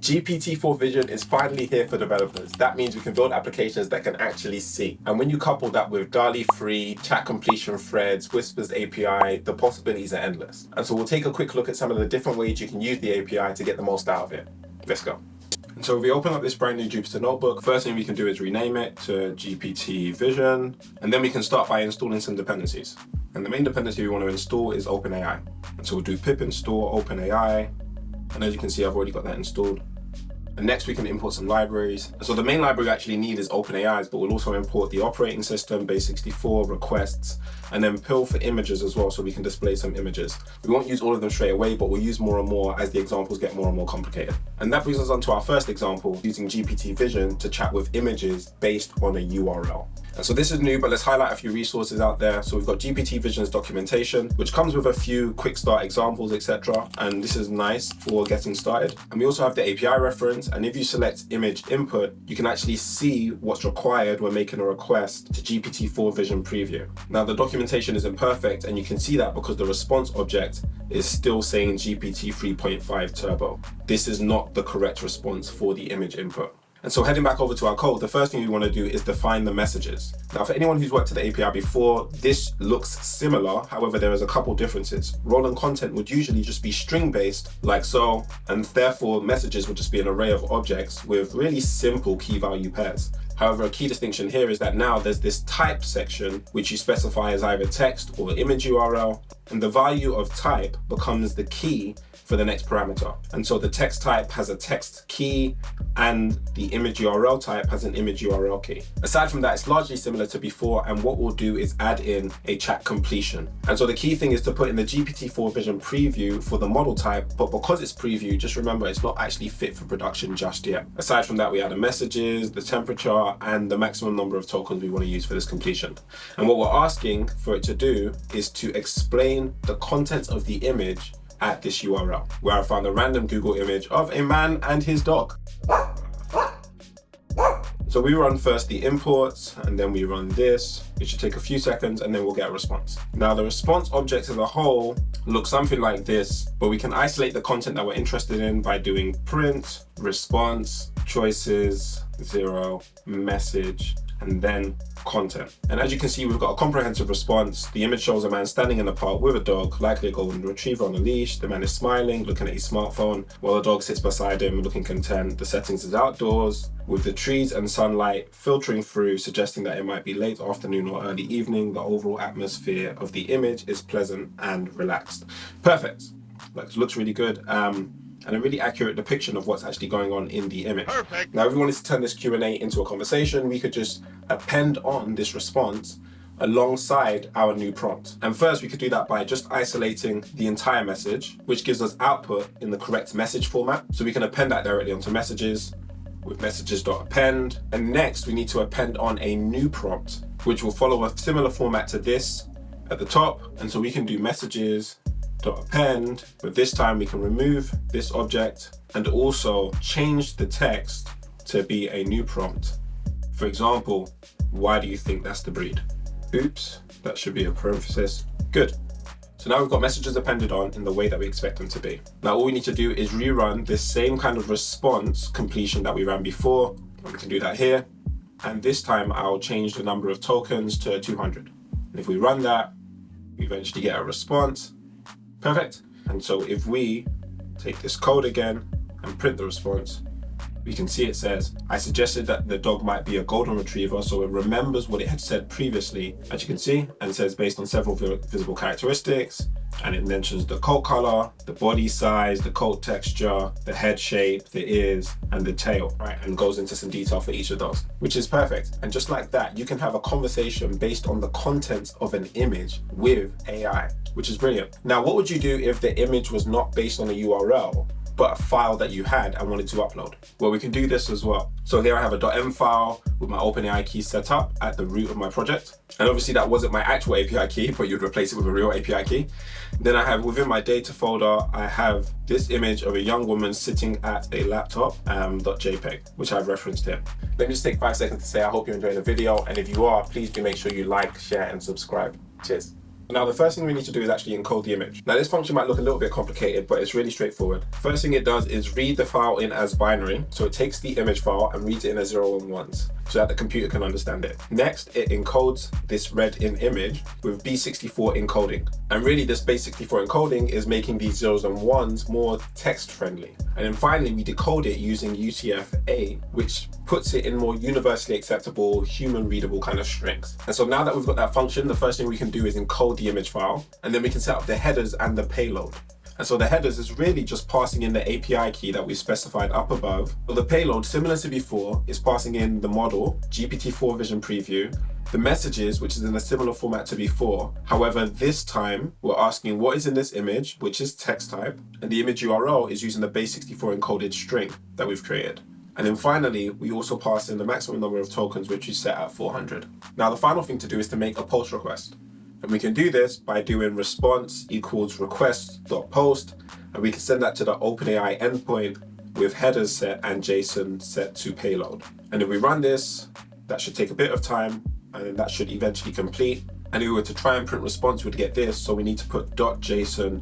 GPT-4 Vision is finally here for developers. That means we can build applications that can actually see. And when you couple that with DALL-E free, chat completion threads, Whispers API, the possibilities are endless. And so we'll take a quick look at some of the different ways you can use the API to get the most out of it. Let's go. And so if we open up this brand new Jupyter notebook, first thing we can do is rename it to GPT Vision, and then we can start by installing some dependencies. And the main dependency we want to install is OpenAI. And so we'll do pip install OpenAI, and as you can see, I've already got that installed. And next we can import some libraries. So the main library we actually need is OpenAI's, but we'll also import the operating system, base64, requests, and then pill for images as well, so we can display some images. We won't use all of them straight away, but we'll use more and more as the examples get more and more complicated. And that brings us on to our first example, using GPT Vision to chat with images based on a URL. And so this is new, but let's highlight a few resources out there. So we've got GPT Vision's documentation, which comes with a few quick start examples, etc. And this is nice for getting started. And we also have the API reference. And if you select image input, you can actually see what's required when making a request to GPT-4 Vision Preview. Now the documentation isn't perfect, and you can see that because the response object is still saying GPT 3.5 Turbo. This is not the correct response for the image input. And so heading back over to our code, the first thing we want to do is define the messages. Now, for anyone who's worked with the API before, this looks similar. However, there is a couple differences. Role and content would usually just be string-based, like so, and therefore messages would just be an array of objects with really simple key value pairs. However, a key distinction here is that now there's this type section, which you specify as either text or image URL, and the value of type becomes the key for the next parameter. And so the text type has a text key and the image URL type has an image URL key. Aside from that, it's largely similar to before, and what we'll do is add in a chat completion. And so the key thing is to put in the GPT-4 Vision preview for the model type, but because it's preview, just remember it's not actually fit for production just yet. Aside from that, we add the messages, the temperature, and the maximum number of tokens we want to use for this completion. And what we're asking for it to do is to explain the contents of the image at this URL, where I found a random Google image of a man and his dog. So we run first the imports, and then we run this. It should take a few seconds, and then we'll get a response. Now the response object as a whole looks something like this, but we can isolate the content that we're interested in by doing print, response, choices, 0, message, and then content. And as you can see, we've got a comprehensive response. The image shows a man standing in the park with a dog, likely a golden retriever on a leash. The man is smiling, looking at his smartphone, while the dog sits beside him, looking content. The settings is outdoors, with the trees and sunlight filtering through, suggesting that it might be late afternoon or early evening. The overall atmosphere of the image is pleasant and relaxed. Perfect. Looks really good. And a really accurate depiction of what's actually going on in the image. Perfect. Now, if we wanted to turn this Q&A into a conversation, we could just append on this response alongside our new prompt. And first, we could do that by just isolating the entire message, which gives us output in the correct message format. So we can append that directly onto messages with messages.append. And next, we need to append on a new prompt, which will follow a similar format to this at the top. And so we can do messages.append, but this time we can remove this object and also change the text to be a new prompt. For example, why do you think that's the breed? Oops, that should be a parenthesis. Good. So now we've got messages appended on in the way that we expect them to be. Now all we need to do is rerun this same kind of response completion that we ran before. And we can do that here. And this time I'll change the number of tokens to 200. And if we run that, we eventually get a response. Perfect. And so if we take this code again and print the response, we can see it says, I suggested that the dog might be a golden retriever, so it remembers what it had said previously, as you can see, and says based on several visible characteristics, and it mentions the coat color, the body size, the coat texture, the head shape, the ears, and the tail, right? And goes into some detail for each of those, which is perfect. And just like that, you can have a conversation based on the contents of an image with AI, which is brilliant. Now, what would you do if the image was not based on a URL, but a file that you had and wanted to upload? Well, we can do this as well. So here I have a .m file with my OpenAI key set up at the root of my project. And obviously that wasn't my actual API key, but you'd replace it with a real API key. Then I have within my data folder, I have this image of a young woman sitting at a laptop, .jpeg, which I've referenced here. Let me just take 5 seconds to say I hope you're enjoying the video. And if you are, please do make sure you like, share, and subscribe. Cheers. Now, the first thing we need to do is actually encode the image. Now, this function might look a little bit complicated, but it's really straightforward. First thing it does is read the file in as binary. So it takes the image file and reads it in as 0s and 1s so that the computer can understand it. Next, it encodes this read in image with B64 encoding. And really, this base64 encoding is making these 0s and 1s more text friendly. And then finally, we decode it using UTF-8, which puts it in more universally acceptable, human readable kind of strings. And so now that we've got that function, the first thing we can do is encode the image file, and then we can set up the headers and the payload. And so the headers is really just passing in the API key that we specified up above. So the payload, similar to before, is passing in the model, GPT-4 Vision Preview, the messages, which is in a similar format to before. However, this time we're asking what is in this image, which is text type, and the image URL is using the base64 encoded string that we've created. And then finally, we also pass in the maximum number of tokens, which is set at 400. Now, the final thing to do is to make a post request. And we can do this by doing response equals request.post, and we can send that to the OpenAI endpoint with headers set and JSON set to payload. And if we run this, that should take a bit of time, and that should eventually complete. And if we were to try and print response, we'd get this. So we need to put .json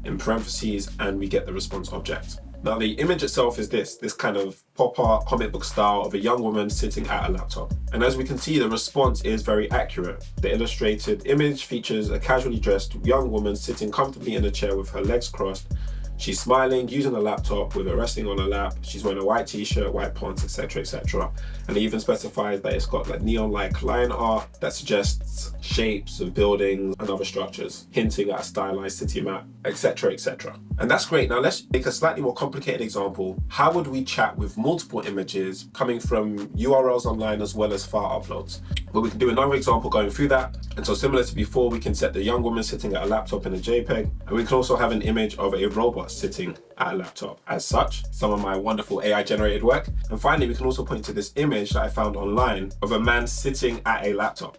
in parentheses, and we get the response object. Now, the image itself is this kind of pop art comic book style of a young woman sitting at a laptop. And as we can see, the response is very accurate. The illustrated image features a casually dressed young woman sitting comfortably in a chair with her legs crossed. She's smiling, using a laptop with it resting on her lap. She's wearing a white t-shirt, white pants, etc., etc. And it even specifies that it's got like neon-like line art that suggests shapes of buildings and other structures, hinting at a stylized city map, etc., etc. And that's great. Now let's make a slightly more complicated example. How would we chat with multiple images coming from URLs online as well as file uploads? Well, we can do another example going through that. And so similar to before, we can set the young woman sitting at a laptop in a JPEG, and we can also have an image of a robot sitting at a laptop as such, some of my wonderful AI generated work. And finally, we can also point to this image that I found online of a man sitting at a laptop.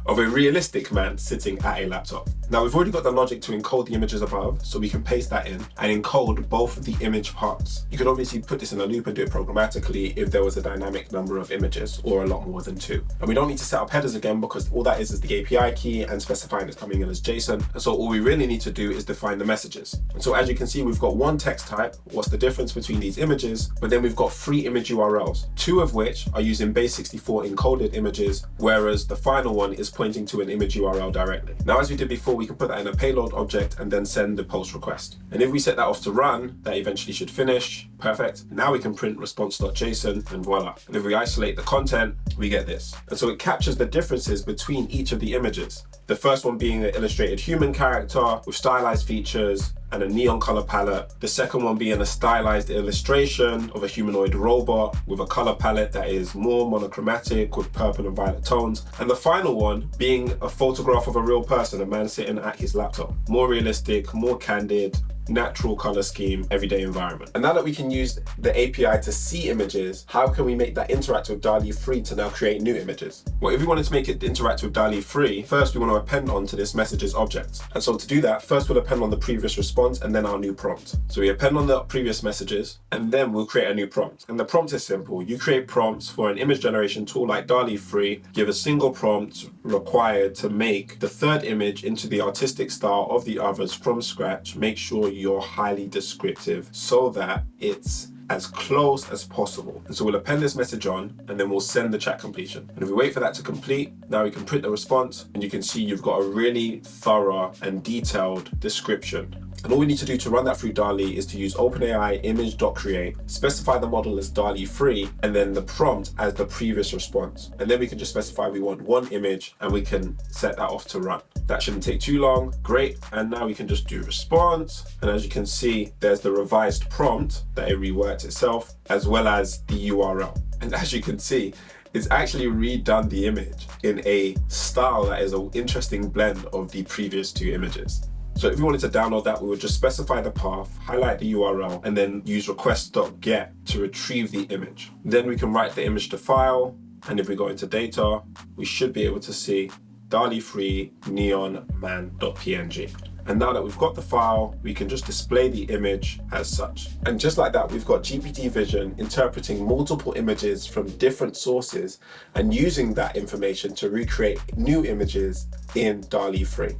Of a realistic man sitting at a laptop. Now, we've already got the logic to encode the images above, so we can paste that in and encode both of the image parts. You could obviously put this in a loop and do it programmatically if there was a dynamic number of images or a lot more than 2. And we don't need to set up headers again because all that is the API key and specifying it's coming in as JSON. And so all we really need to do is define the messages. And so as you can see, we've got one text type, what's the difference between these images, but then we've got 3 image URLs, 2 of which are using base64 encoded images, whereas the final one is pointing to an image URL directly. Now, as we did before, we can put that in a payload object and then send the post request. And if we set that off to run, that eventually should finish. Perfect. Now we can print response.json and voila. And if we isolate the content, we get this. And so it captures the differences between each of the images. The first one being an illustrated human character with stylized features and a neon color palette. The second one being a stylized illustration of a humanoid robot with a color palette that is more monochromatic with purple and violet tones. And the final one being a photograph of a real person, a man sitting at his laptop. More realistic, more candid, natural color scheme, everyday environment. And now that we can use the API to see images, how can we make that interact with DALL-E 3 to now create new images? Well, if we wanted to make it interact with DALL-E 3, first we want to append onto this messages object. And so to do that, first we'll append on the previous response and then our new prompt. So we append on the previous messages and then we'll create a new prompt. And the prompt is simple. You create prompts for an image generation tool like DALL-E 3, give a single prompt required to make the third image into the artistic style of the others from scratch. Make sure you're highly descriptive so that it's as close as possible. And so we'll append this message on and then we'll send the chat completion. And if we wait for that to complete, now we can print the response and you can see you've got a really thorough and detailed description. And all we need to do to run that through DALL-E is to use OpenAI image.create, specify the model as DALL-E 3, and then the prompt as the previous response. And then we can just specify we want one image and we can set that off to run. That shouldn't take too long. Great. And now we can just do response. And as you can see, there's the revised prompt that it reworked itself, as well as the URL. And as you can see, it's actually redone the image in a style that is an interesting blend of the previous 2 images. So if we wanted to download that, we would just specify the path, highlight the URL, and then use request.get to retrieve the image. Then we can write the image to file. And if we go into data, we should be able to see DALL-E 3 neon man.png. And now that we've got the file, we can just display the image as such. And just like that, we've got GPT Vision interpreting multiple images from different sources and using that information to recreate new images in DALL-E 3.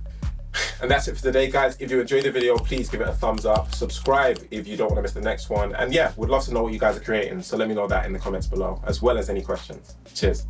And that's it for today, guys. If you enjoyed the video, please give it a thumbs up, subscribe if you don't want to miss the next one. And yeah, we'd love to know what you guys are creating. So let me know that in the comments below, as well as any questions. Cheers.